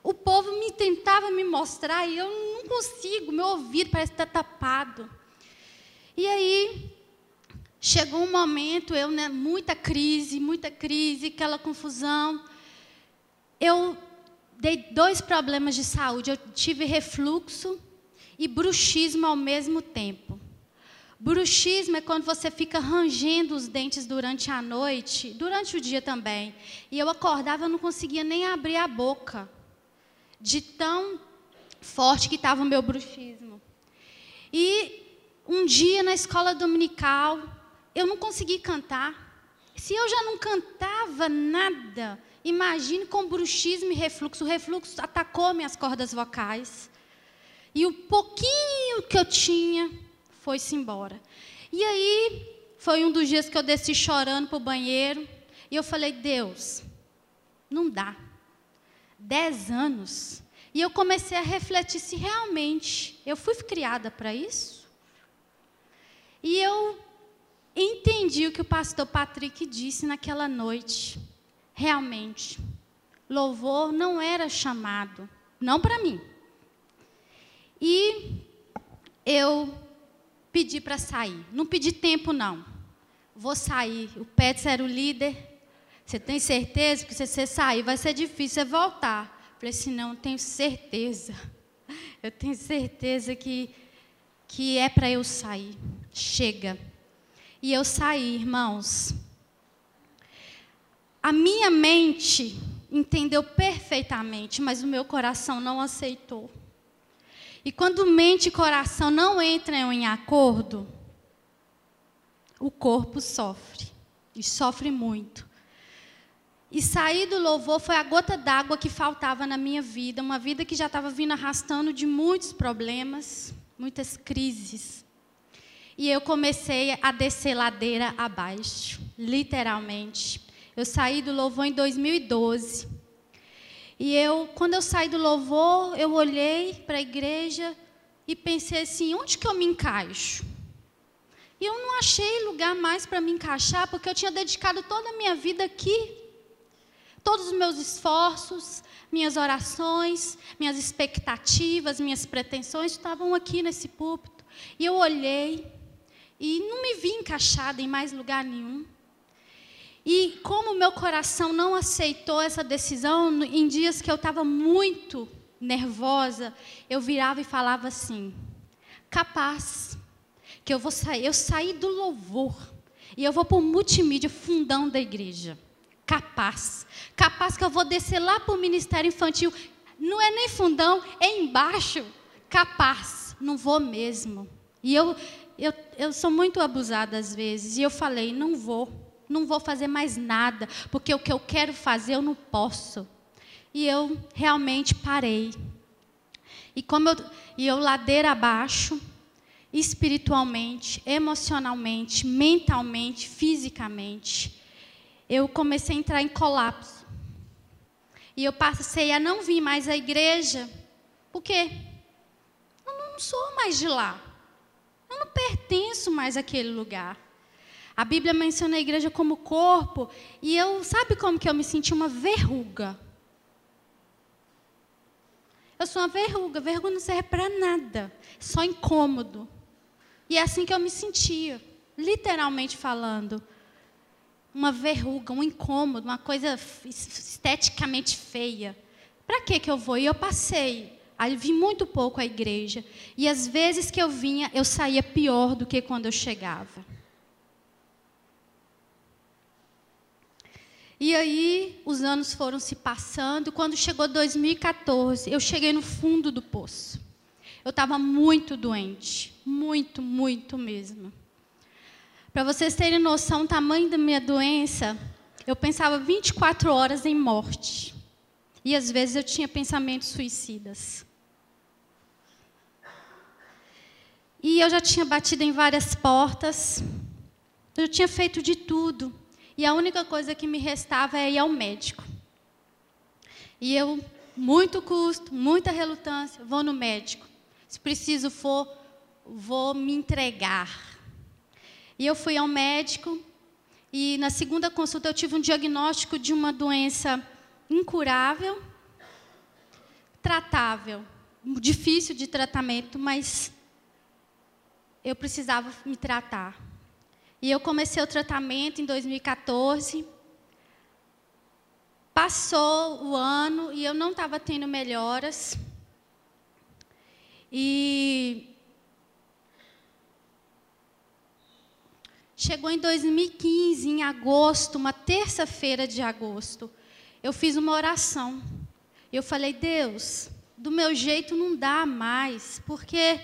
O povo tentava me mostrar e eu não consigo, meu ouvido parece estar tapado. E aí, chegou um momento, muita crise, aquela confusão. Eu dei 2 problemas de saúde, eu tive refluxo e bruxismo ao mesmo tempo. Bruxismo é quando você fica rangendo os dentes durante a noite, durante o dia também. E eu acordava, eu não conseguia nem abrir a boca, de tão forte que estava o meu bruxismo. E um dia na escola dominical, eu não consegui cantar. Se eu já não cantava nada, imagine com bruxismo e refluxo. O refluxo atacou minhas cordas vocais. E o pouquinho que eu tinha foi-se embora. E aí, foi um dos dias que eu desci chorando para o banheiro. E eu falei, Deus, não dá. 10 anos. E eu comecei a refletir se realmente eu fui criada para isso. E eu entendi o que o pastor Patrick disse naquela noite. Realmente, louvor não era chamado, não para mim. E eu pedi para sair. Não pedi tempo, não. Vou sair. O Pets era o líder. Você tem certeza que se você sair vai ser difícil você voltar? Falei assim, não, eu tenho certeza. Eu tenho certeza que é para eu sair. Chega. E eu saí, irmãos. A minha mente entendeu perfeitamente, mas o meu coração não aceitou. E quando mente e coração não entram em acordo, o corpo sofre. E sofre muito. E sair do louvor foi a gota d'água que faltava na minha vida. Uma vida que já estava vindo arrastando de muitos problemas, muitas crises. E eu comecei a descer ladeira abaixo, literalmente. Eu saí do louvor em 2012. E quando eu saí do louvor, eu olhei para a igreja e pensei assim, onde que eu me encaixo? E eu não achei lugar mais para me encaixar, porque eu tinha dedicado toda a minha vida aqui. Todos os meus esforços, minhas orações, minhas expectativas, minhas pretensões estavam aqui nesse púlpito. E eu olhei e não me vi encaixada em mais lugar nenhum. E como o meu coração não aceitou essa decisão, em dias que eu estava muito nervosa, eu virava e falava assim, capaz que eu vou sair, eu saí do louvor e eu vou para o multimídia, fundão da igreja. Capaz que eu vou descer lá para o ministério infantil, não é nem fundão, é embaixo, capaz, não vou mesmo. E eu sou muito abusada às vezes, e eu falei, não vou fazer mais nada, porque o que eu quero fazer eu não posso. E eu realmente parei. E eu ladeira abaixo, espiritualmente, emocionalmente, mentalmente, fisicamente, eu comecei a entrar em colapso. E eu passei a não vir mais à igreja. Por quê? Eu não sou mais de lá. Eu não pertenço mais àquele lugar. A Bíblia menciona a igreja como corpo. E sabe como que eu me senti? Uma verruga. Eu sou uma verruga. Verruga não serve para nada. Só incômodo. E é assim que eu me sentia. Literalmente falando. Uma verruga, um incômodo, uma coisa esteticamente feia. Para que eu vou? E eu passei. Aí vim muito pouco à igreja. E às vezes que eu vinha, eu saía pior do que quando eu chegava. E aí, os anos foram se passando. Quando chegou 2014, eu cheguei no fundo do poço. Eu estava muito doente. Muito, muito mesmo. Para vocês terem noção do tamanho da minha doença, eu pensava 24 horas em morte. E às vezes eu tinha pensamentos suicidas. E eu já tinha batido em várias portas, eu tinha feito de tudo. E a única coisa que me restava é ir ao médico. E eu, muito custo, muita relutância, vou no médico. Se preciso for, vou me entregar. E eu fui ao médico, e na segunda consulta eu tive um diagnóstico de uma doença incurável, tratável, difícil de tratamento, mas eu precisava me tratar. E eu comecei o tratamento em 2014. Passou o ano e eu não estava tendo melhoras. E chegou em 2015, em agosto, uma terça-feira de agosto, eu fiz uma oração. Eu falei, Deus, do meu jeito não dá mais, porque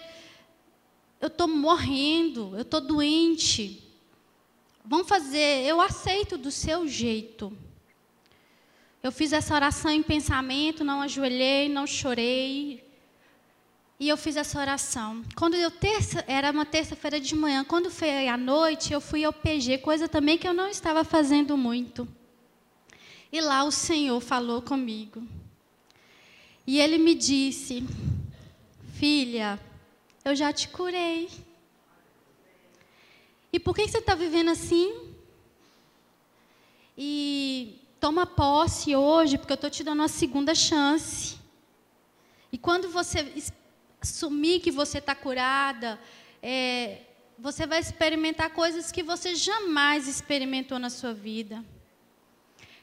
eu estou morrendo, eu estou doente. Vamos fazer, eu aceito do seu jeito. Eu fiz essa oração em pensamento, não ajoelhei, não chorei. E eu fiz essa oração. Era uma terça-feira de manhã. Quando foi à noite, eu fui ao PG, coisa também que eu não estava fazendo muito. E lá o Senhor falou comigo. E Ele me disse, filha, eu já te curei. E por que você está vivendo assim? E toma posse hoje, porque eu estou te dando uma segunda chance. E quando você assumir que você está curada, você vai experimentar coisas que você jamais experimentou na sua vida.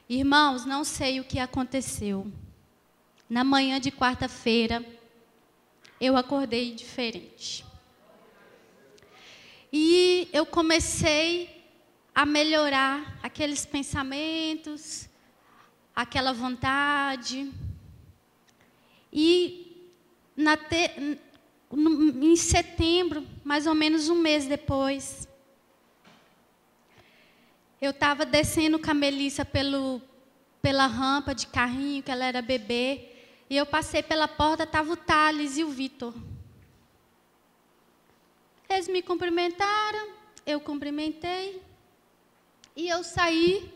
Irmãos, não sei o que aconteceu. Na manhã de quarta-feira, eu acordei diferente. E eu comecei a melhorar aqueles pensamentos, aquela vontade. E em setembro, mais ou menos um mês depois, eu estava descendo com a Melissa pela rampa de carrinho, que ela era bebê, e eu passei pela porta, estava o Thales e o Vitor. Eles me cumprimentaram, eu cumprimentei, e eu saí,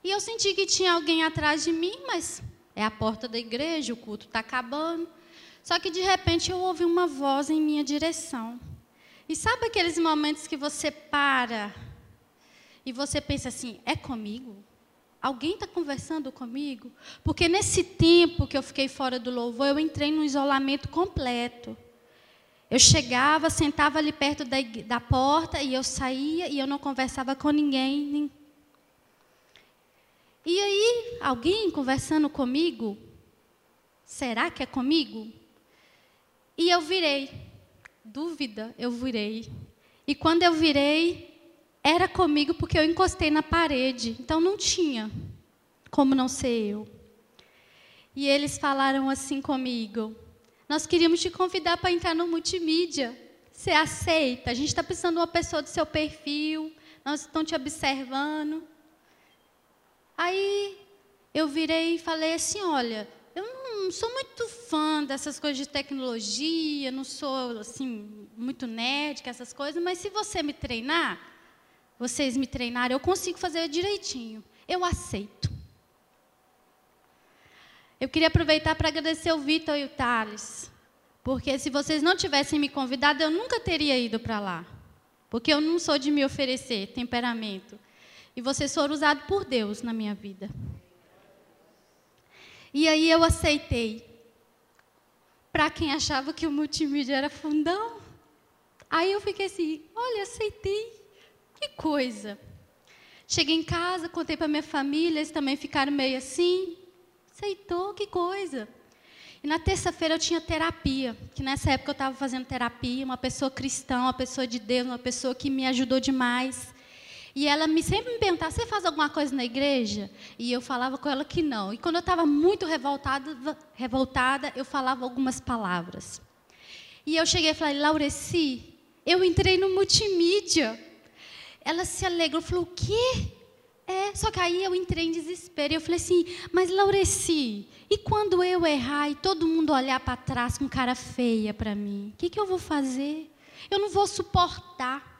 e eu senti que tinha alguém atrás de mim, mas é a porta da igreja, o culto está acabando. Só que, de repente, eu ouvi uma voz em minha direção. E sabe aqueles momentos que você para e você pensa assim, é comigo? Alguém está conversando comigo? Porque nesse tempo que eu fiquei fora do louvor, eu entrei num isolamento completo. Eu chegava, sentava ali perto da porta e eu saía e eu não conversava com ninguém. E aí, alguém conversando comigo? Será que é comigo? E eu virei. Dúvida, eu virei. E quando eu virei, era comigo porque eu encostei na parede. Então não tinha como não ser eu. E eles falaram assim comigo, nós queríamos te convidar para entrar no multimídia. Você aceita? A gente está precisando de uma pessoa do seu perfil, nós estamos te observando. Aí eu virei e falei assim, olha, eu não sou muito fã dessas coisas de tecnologia, não sou assim, muito nerd com essas coisas, mas se você me treinar, vocês me treinarem, eu consigo fazer direitinho. Eu aceito. Eu queria aproveitar para agradecer o Vitor e o Thales, porque se vocês não tivessem me convidado, eu nunca teria ido para lá, porque eu não sou de me oferecer temperamento. E vocês foram usados por Deus na minha vida. E aí eu aceitei. Para quem achava que o multimídia era fundão, aí eu fiquei assim, olha, aceitei. Que coisa. Cheguei em casa, contei para minha família, eles também ficaram meio assim. Aceitou, que coisa. E na terça-feira eu tinha terapia, que nessa época eu estava fazendo terapia, uma pessoa cristã, uma pessoa de Deus, uma pessoa que me ajudou demais. E ela sempre me perguntava, você faz alguma coisa na igreja? E eu falava com ela que não. E quando eu estava muito revoltada, eu falava algumas palavras. E eu cheguei e falei, Laureci, eu entrei no multimídia. Ela se alegrou, falou, o quê? Só que aí eu entrei em desespero. E eu falei assim, mas Laureci, e quando eu errar e todo mundo olhar para trás com cara feia para mim? O que eu vou fazer? Eu não vou suportar.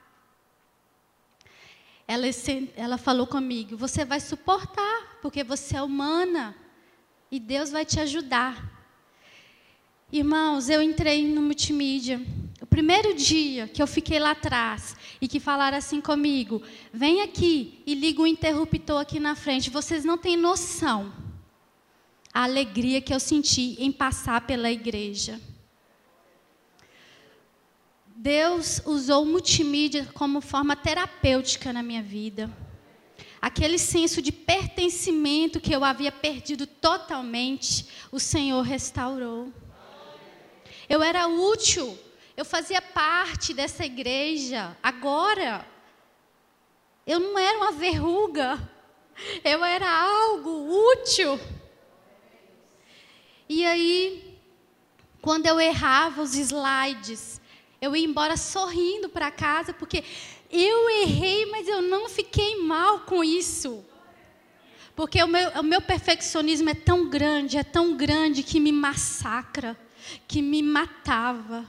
Ela falou comigo, você vai suportar, porque você é humana. E Deus vai te ajudar. Irmãos, eu entrei no multimídia. O primeiro dia que eu fiquei lá atrás e que falaram assim comigo, vem aqui e liga o interruptor aqui na frente. Vocês não têm noção a alegria que eu senti em passar pela igreja. Deus usou o multimídia como forma terapêutica na minha vida. Aquele senso de pertencimento que eu havia perdido totalmente, o Senhor restaurou. Eu era útil, eu fazia parte dessa igreja. Agora, eu não era uma verruga, eu era algo útil. E aí, quando eu errava os slides, eu ia embora sorrindo para casa, porque eu errei, mas eu não fiquei mal com isso. Porque o meu perfeccionismo é tão grande que me massacra, que me matava.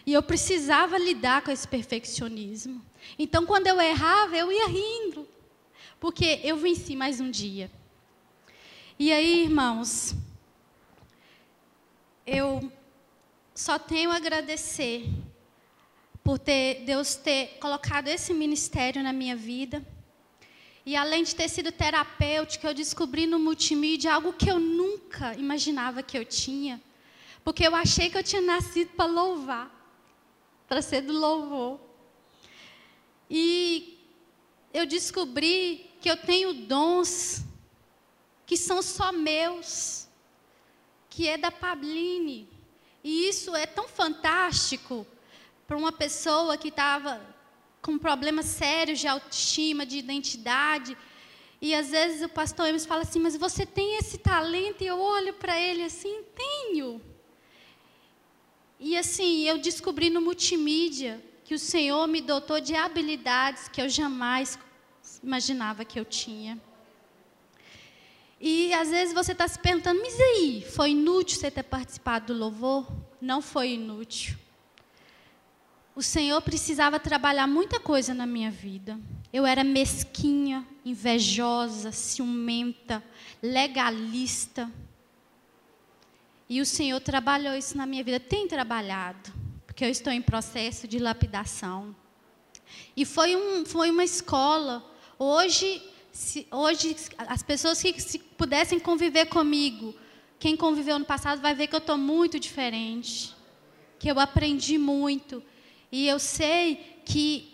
E eu precisava lidar com esse perfeccionismo. Então, quando eu errava, eu ia rindo, porque eu venci mais um dia. E aí, irmãos, eu só tenho a agradecer por Deus ter colocado esse ministério na minha vida. E além de ter sido terapêutico, eu descobri no multimídia algo que eu nunca imaginava que eu tinha. Porque eu achei que eu tinha nascido para louvar, para ser do louvor. E eu descobri que eu tenho dons que são só meus, que é da Pabline. E isso é tão fantástico para uma pessoa que estava com problemas sérios de autoestima, de identidade. E às vezes o pastor Emerson fala assim, mas você tem esse talento? E eu olho para ele assim, tenho. E assim, eu descobri no multimídia que o Senhor me dotou de habilidades que eu jamais imaginava que eu tinha. E às vezes você está se perguntando, mas aí, foi inútil você ter participado do louvor? Não foi inútil. O Senhor precisava trabalhar muita coisa na minha vida. Eu era mesquinha, invejosa, ciumenta, legalista. E o Senhor trabalhou isso na minha vida. Tem trabalhado, porque eu estou em processo de lapidação. E foi uma escola. Hoje, as pessoas que se pudessem conviver comigo, quem conviveu no passado vai ver que eu estou muito diferente. Que eu aprendi muito. E eu sei que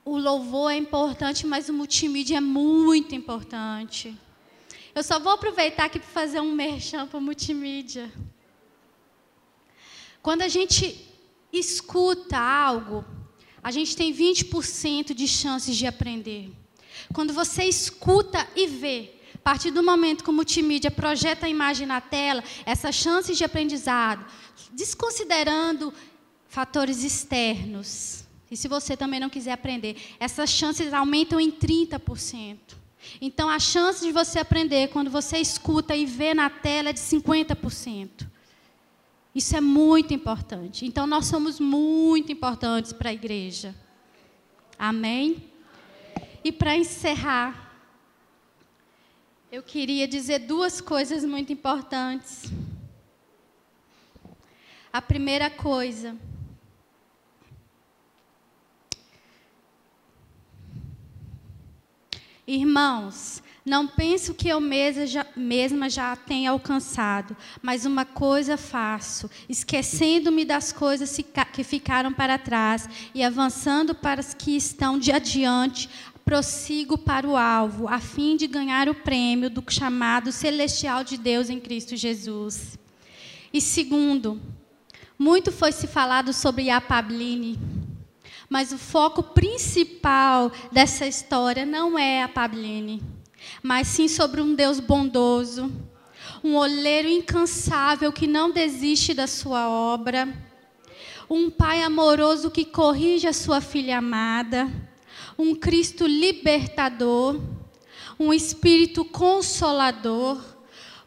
o louvor é importante, mas o multimídia é muito importante. Eu só vou aproveitar aqui para fazer um merchan para o multimídia. Quando a gente escuta algo, a gente tem 20% de chances de aprender. Quando você escuta e vê, a partir do momento que o multimídia projeta a imagem na tela, essas chances de aprendizado, desconsiderando fatores externos, e se você também não quiser aprender, essas chances aumentam em 30%. Então, a chance de você aprender quando você escuta e vê na tela é de 50%. Isso é muito importante. Então, nós somos muito importantes para a igreja. Amém? E para encerrar, eu queria dizer duas coisas muito importantes. A primeira coisa, irmãos, não penso que eu mesma já tenha alcançado, mas uma coisa faço, esquecendo-me das coisas que ficaram para trás e avançando para as que estão de adiante, prossigo para o alvo, a fim de ganhar o prêmio do chamado celestial de Deus em Cristo Jesus. E segundo, muito foi se falado sobre a Pabline, mas o foco principal dessa história não é a Pabline, mas sim sobre um Deus bondoso, um olheiro incansável que não desiste da sua obra, um Pai amoroso que corrige a sua filha amada, um Cristo libertador, um Espírito Consolador,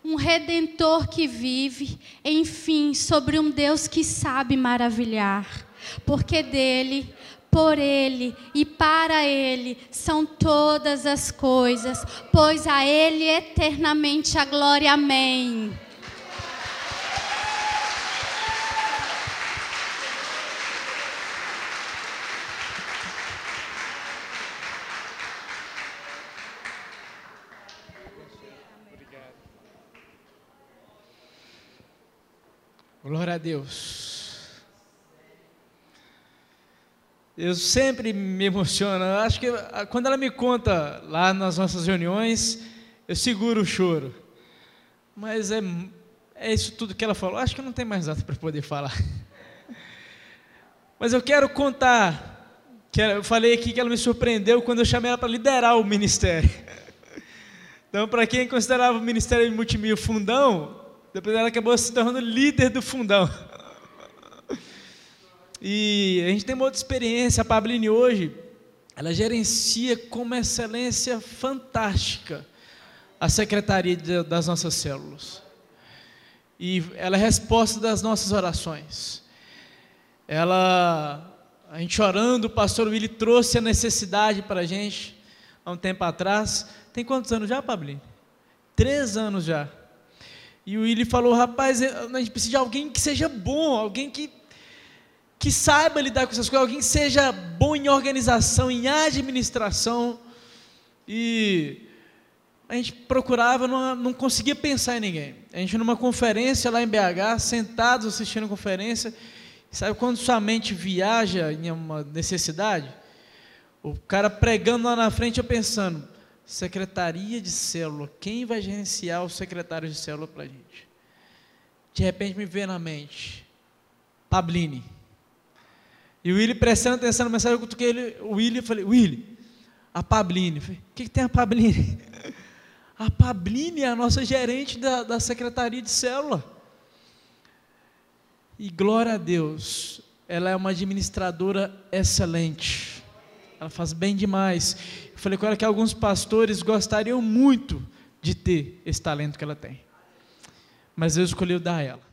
um Redentor que vive, enfim, sobre um Deus que sabe maravilhar, porque dele, por Ele e para Ele são todas as coisas, pois a Ele eternamente a glória. Amém. Glória a Deus. Eu sempre me emociono. Eu acho que quando ela me conta lá nas nossas reuniões, eu seguro o choro. Mas é isso tudo que ela falou. Acho que não tem mais nada para poder falar. Mas eu quero contar, eu falei aqui que ela me surpreendeu quando eu chamei ela para liderar o ministério. Então, para quem considerava o Ministério de Multimídia fundão, depois ela acabou se tornando líder do fundão. E a gente tem uma outra experiência. A Pabline hoje, ela gerencia com uma excelência fantástica a secretaria das nossas células. E ela é resposta das nossas orações. A gente orando, o pastor Willy trouxe a necessidade para a gente, há um tempo atrás. Tem quantos anos já, Pabline? 3 anos já. E o Willy falou, rapaz, a gente precisa de alguém que seja bom, alguém que saiba lidar com essas coisas, alguém que seja bom em organização, em administração. E a gente procurava, não conseguia pensar em ninguém. A gente numa conferência lá em BH, sentados assistindo a conferência, sabe quando sua mente viaja em uma necessidade? O cara pregando lá na frente, eu pensando, secretaria de célula, quem vai gerenciar o secretário de célula para a gente? De repente me veio na mente, Pabline. E o Willy prestando atenção na mensagem, eu cutuquei o Willy e falei, Willy, a Pabline. Falei, o que tem a Pabline? A Pabline é a nossa gerente da secretaria de célula. E glória a Deus, ela é uma administradora excelente. Ela faz bem demais. Eu falei com ela que alguns pastores gostariam muito de ter esse talento que ela tem. Mas Deus escolheu dar a ela.